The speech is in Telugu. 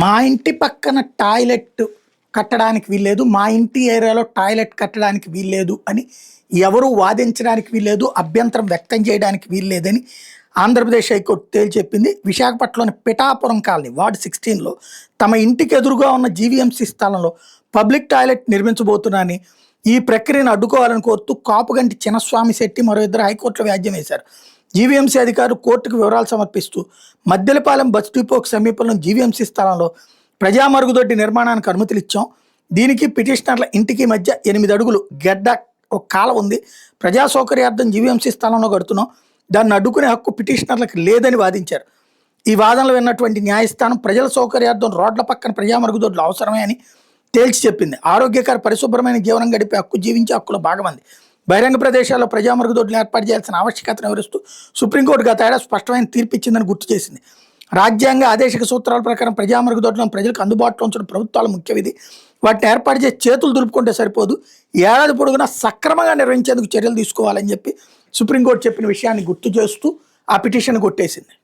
మా ఇంటి పక్కన టాయిలెట్ కట్టడానికి వీల్లేదు, మా ఇంటి ఏరియాలో టాయిలెట్ కట్టడానికి వీల్లేదు అని ఎవరు వాదించడానికి వీల్లేదు, అభ్యంతరం వ్యక్తం చేయడానికి వీల్లేదని ఆంధ్రప్రదేశ్ హైకోర్టు తేల్చెప్పింది. విశాఖపట్నంలోని పిఠాపురం కాలనీ వార్డు 16లో తమ ఇంటికి ఎదురుగా ఉన్న జీవీఎంసీ స్థలంలో పబ్లిక్ టాయిలెట్ నిర్మించబోతున్నారని, ఈ ప్రక్రియను అడ్డుకోవాలని కోరుతూ కాపుగంటి చిన్నస్వామి శెట్టి మరో ఇద్దరు హైకోర్టులో వ్యాజ్యం వేశారు. జీవీఎంసీ అధికారులు కోర్టుకు వివరాలు సమర్పిస్తూ మద్దెలపాలెం బస్ డిపోకు సమీపంలో జీవీఎంసీ స్థలంలో ప్రజా మరుగుదొడ్డి నిర్మాణానికి అనుమతులు ఇచ్చాం. దీనికి పిటిషనర్ల ఇంటికి మధ్య 8 అడుగులు గడ్డ ఒక కాల ఉంది. ప్రజా సౌకర్యార్థం జీవీఎంసీ స్థలంలో కడుతున్నాం, దాన్ని అడ్డుకునే హక్కు పిటిషనర్లకు లేదని వాదించారు. ఈ వాదనలు విన్నటువంటి న్యాయస్థానం ప్రజల సౌకర్యార్థం రోడ్ల పక్కన ప్రజా మరుగుదొడ్లు అవసరమే అని తేల్చి చెప్పింది. ఆరోగ్యకర పరిశుభ్రమైన జీవనం గడిపే హక్కు జీవించే హక్కులో భాగమంది. బహిరంగ ప్రదేశాల్లో ప్రజా మరుగుదొడ్లు ఏర్పాటు చేయాల్సిన ఆవశ్యకతను వివరిస్తూ సుప్రీంకోర్టు గత ఏడాది స్పష్టమైన తీర్పు ఇచ్చిందని గుర్తు చేసింది. రాజ్యాంగ ఆదేశిక సూత్రాల ప్రకారం ప్రజా మరుగుదొడ్లను ప్రజలకు అందుబాటులో ఉంచడం ప్రభుత్వాల ముఖ్య విధి. వాటిని ఏర్పాటు చేసి చేతులు దులుపుకుంటే సరిపోదు, ఏడాది పొడుగునా సక్రమంగా నిర్వహించేందుకు చర్యలు తీసుకోవాలని చెప్పి సుప్రీంకోర్టు చెప్పిన విషయాన్ని గుర్తు చేస్తూ ఆ పిటిషన్ కొట్టేసింది.